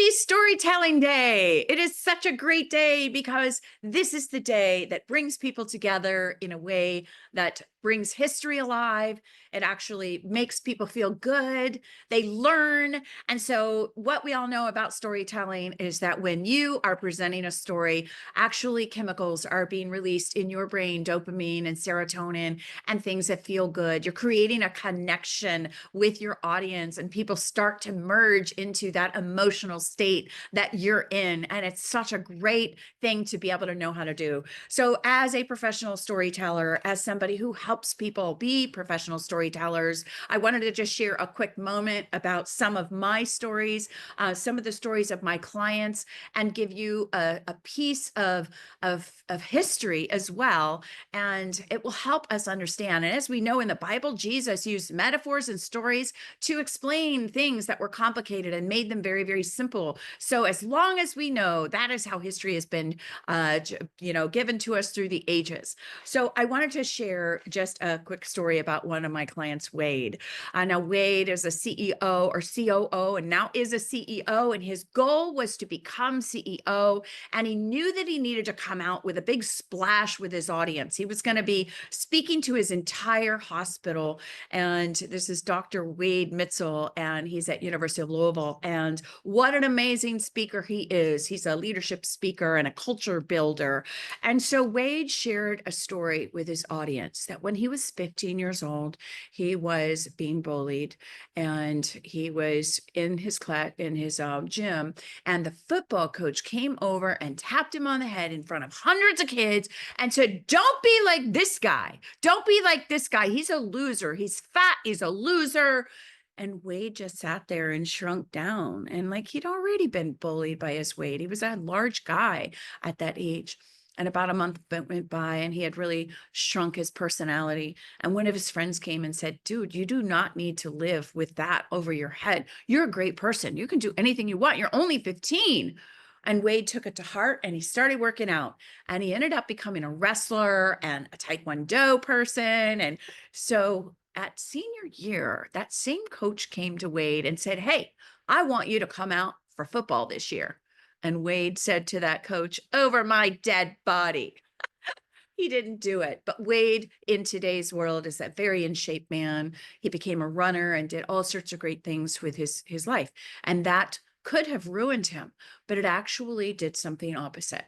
Happy Storytelling Day. It is such a great day because this is the day that brings people together in a way that brings history alive. It actually makes people feel good. They learn. And so what we all know about storytelling is that when you are presenting a story, actually chemicals are being released in your brain, dopamine and serotonin and things that feel good. You're creating a connection with your audience and people start to merge into that emotional state that you're in. And it's such a great thing to be able to know how to do. So as a professional storyteller, as somebody who helps people be professional storytellers, I wanted to just share a quick moment about some of my stories, some of the stories of my clients, and give you a piece of history as well. And it will help us understand. And as we know in the Bible, Jesus used metaphors and stories to explain things that were complicated and made them very, very simple. So as long as we know, that is how history has been, given to us through the ages. So I wanted to share just a quick story about one of my clients, Wade. Now Wade is a CEO or COO and now is a CEO, and his goal was to become CEO. And he knew that he needed to come out with a big splash with his audience. He was going to be speaking to his entire hospital. And this is Dr. Wade Mitzel, and he's at University of Louisville. And what an amazing speaker he is. He's a leadership speaker and a culture builder. And so Wade shared a story with his audience that when he was 15 years old, he was being bullied, and he was in his class, in his gym, and the football coach came over and tapped him on the head in front of hundreds of kids and said, "Don't be like this guy. Don't be like this guy. He's a loser. He's fat. He's a loser." And Wade just sat there and shrunk down. And like he'd already been bullied by his weight. He was a large guy at that age. And about a month went by and he had really shrunk his personality. And one of his friends came and said, "Dude, you do not need to live with that over your head. You're a great person. You can do anything you want. You're only 15. And Wade took it to heart and he started working out, and he ended up becoming a wrestler and a Taekwondo person. And so at senior year, that same coach came to Wade and said, "Hey, I want you to come out for football this year." And Wade said to that coach, "Over my dead body." He didn't do it. But Wade in today's world is a very in shape man. He became a runner and did all sorts of great things with his life. And that could have ruined him, but it actually did something opposite.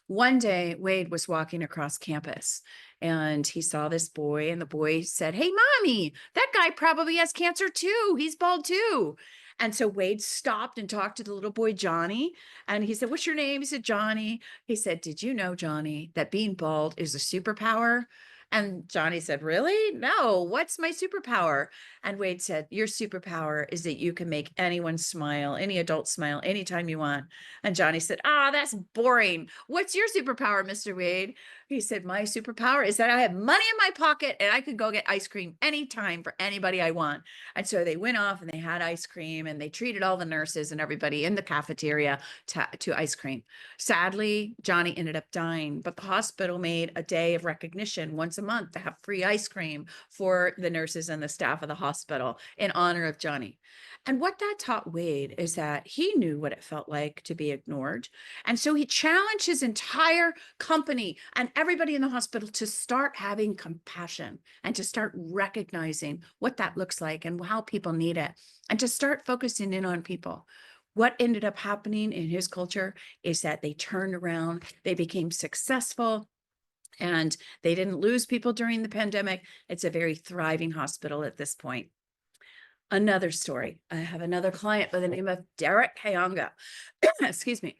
One day, Wade was walking across campus and he saw this boy, and the boy said, "Hey, mommy, that guy probably has cancer too. He's bald too." And so Wade stopped and talked to the little boy, Johnny. And he said, "What's your name?" He said, "Johnny." He said, "Did you know, Johnny, that being bald is a superpower?" And Johnny said, "Really? No, what's my superpower?" And Wade said, "Your superpower is that you can make anyone smile, any adult smile, anytime you want." And Johnny said, "Ah, that's boring. What's your superpower, Mr. Wade?" He said, "My superpower is that I have money in my pocket and I could go get ice cream anytime for anybody I want." And so they went off and they had ice cream, and they treated all the nurses and everybody in the cafeteria to ice cream. Sadly, Johnny ended up dying, but the hospital made a day of recognition once a month to have free ice cream for the nurses and the staff of the hospital in honor of Johnny. And what that taught Wade is that he knew what it felt like to be ignored. And so he challenged his entire company and everybody in the hospital to start having compassion and to start recognizing what that looks like and how people need it, and to start focusing in on people. What ended up happening in his culture is that they turned around, they became successful, and they didn't lose people during the pandemic. It's a very thriving hospital at this point. Another story. I have another client by the name of Derek Kayonga. Excuse me.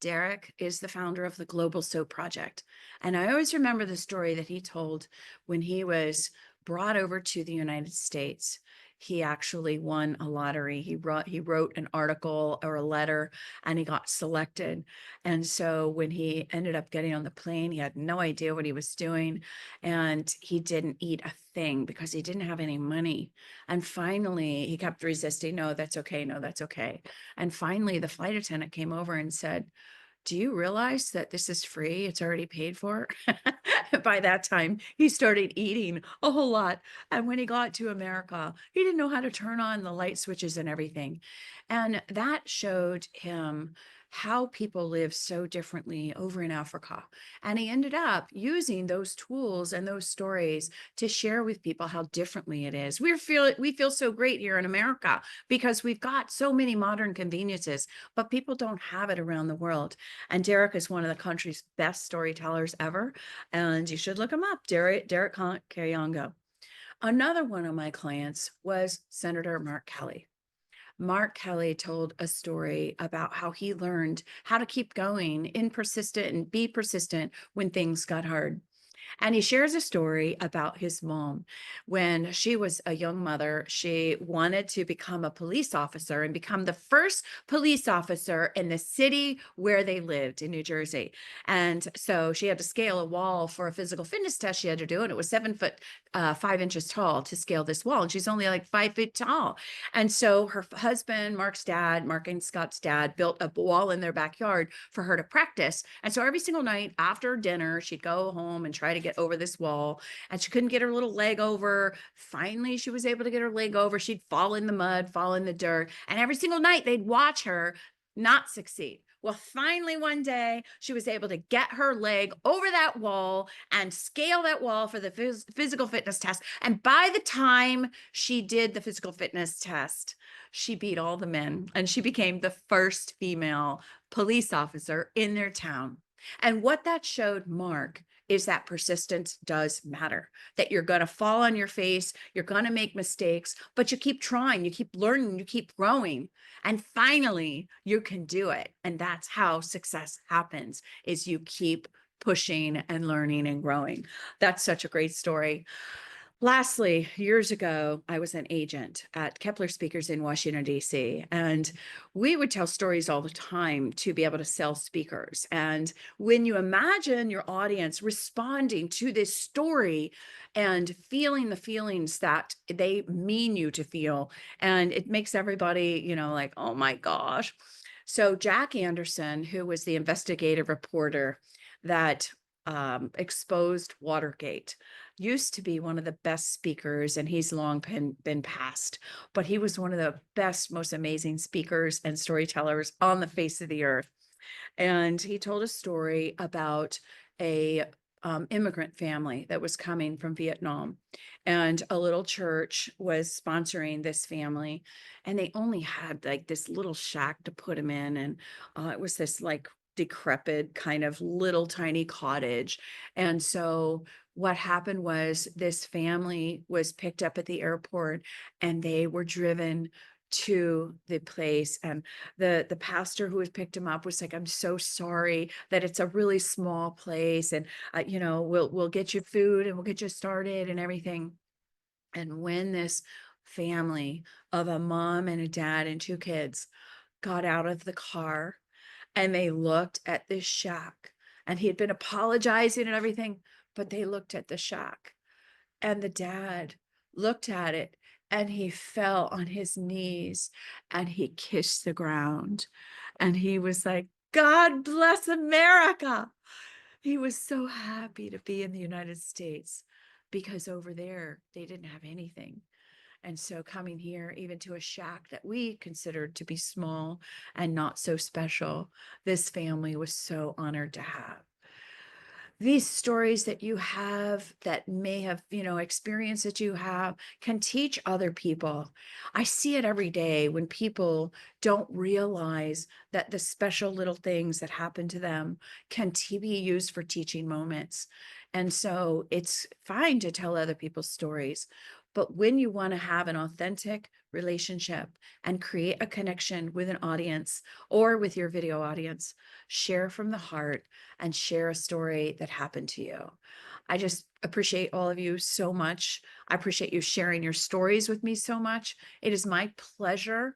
Derek is the founder of the Global Soap Project. And I always remember the story that he told when he was brought over to the United States. He actually won a lottery. He wrote an article or a letter, and he got selected. And so when he ended up getting on the plane, he had no idea what he was doing, and he didn't eat a thing because he didn't have any money. And finally, he kept resisting. "No, that's okay. No, that's okay." And finally, the flight attendant came over and said, "Do you realize that this is free? It's already paid for." By that time, he started eating a whole lot. And when he got to America, he didn't know how to turn on the light switches and everything. And that showed him how people live so differently over in Africa. And he ended up using those tools and those stories to share with people how differently it is. We feel so great here in America because we've got so many modern conveniences, but people don't have it around the world. And Derek is one of the country's best storytellers ever. And you should look him up, Derek Kayonga. Another one of my clients was Senator Mark Kelly. Mark Kelly told a story about how he learned how to keep going and persistent and be persistent when things got hard. And he shares a story about his mom. When she was a young mother, she wanted to become a police officer and become the first police officer in the city where they lived in New Jersey. And so she had to scale a wall for a physical fitness test she had to do. And it was 7 foot, 5 inches tall to scale this wall. And she's only like 5 feet tall. And so her husband, Mark and Scott's dad, built a wall in their backyard for her to practice. And so every single night after dinner, she'd go home and try to get over this wall, and she couldn't get her little leg over. Finally, she was able to get her leg over. She'd fall in the mud, fall in the dirt, and every single night they'd watch her not succeed. Well, finally, one day she was able to get her leg over that wall and scale that wall for the physical fitness test. And by the time she did the physical fitness test, she beat all the men and she became the first female police officer in their town. And what that showed Mark is that persistence does matter, that you're going to fall on your face, you're going to make mistakes, but you keep trying, you keep learning, you keep growing, and finally you can do it. And that's how success happens, is you keep pushing and learning and growing. That's such a great story. Lastly, years ago, I was an agent at Kepler Speakers in Washington, D.C., and we would tell stories all the time to be able to sell speakers. And when you imagine your audience responding to this story and feeling the feelings that they mean you to feel, and it makes everybody, like, oh my gosh. So Jack Anderson, who was the investigative reporter that exposed Watergate, used to be one of the best speakers, and he's long been passed, but he was one of the best, most amazing speakers and storytellers on the face of the earth. And he told a story about a immigrant family that was coming from Vietnam, and a little church was sponsoring this family, and they only had like this little shack to put them in, and it was this like decrepit kind of little tiny cottage. And so what happened was this family was picked up at the airport and they were driven to the place, and the pastor who had picked him up was like, I'm so sorry that it's a really small place, and we'll get you food and we'll get you started and everything. And when this family of a mom and a dad and two kids got out of the car and they looked at this shack, and he had been apologizing and everything, but they looked at the shack, and the dad looked at it and he fell on his knees and he kissed the ground. And he was like, God bless America. He was so happy to be in the United States because over there they didn't have anything. And so coming here, even to a shack that we considered to be small and not so special, this family was so honored to have. These stories that you have, that may have, experience that you have, can teach other people. I see it every day when people don't realize that the special little things that happen to them can be used for teaching moments. And so it's fine to tell other people's stories. But when you want to have an authentic relationship and create a connection with an audience or with your video audience, share from the heart and share a story that happened to you. I just appreciate all of you so much. I appreciate you sharing your stories with me so much. It is my pleasure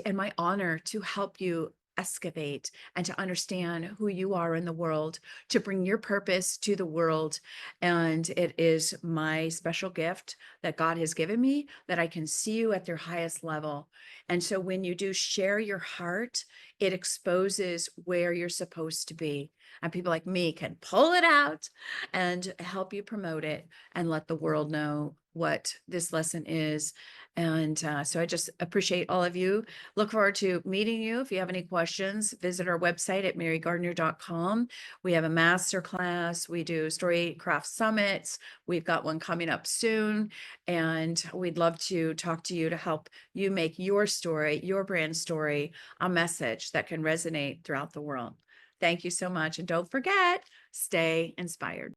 and my honor to help you excavate and to understand who you are in the world, to bring your purpose to the world. And it is my special gift that God has given me that I can see you at their highest level. And so when you do share your heart, it exposes where you're supposed to be. And people like me can pull it out and help you promote it and let the world know what this lesson is. And so I just appreciate all of you. Look forward to meeting you. If you have any questions, visit our website at marygardner.com. We have a master class. We do storycraft summits. We've got one coming up soon. And we'd love to talk to you to help you make your story, your brand story, a message that can resonate throughout the world. Thank you so much. And don't forget, stay inspired.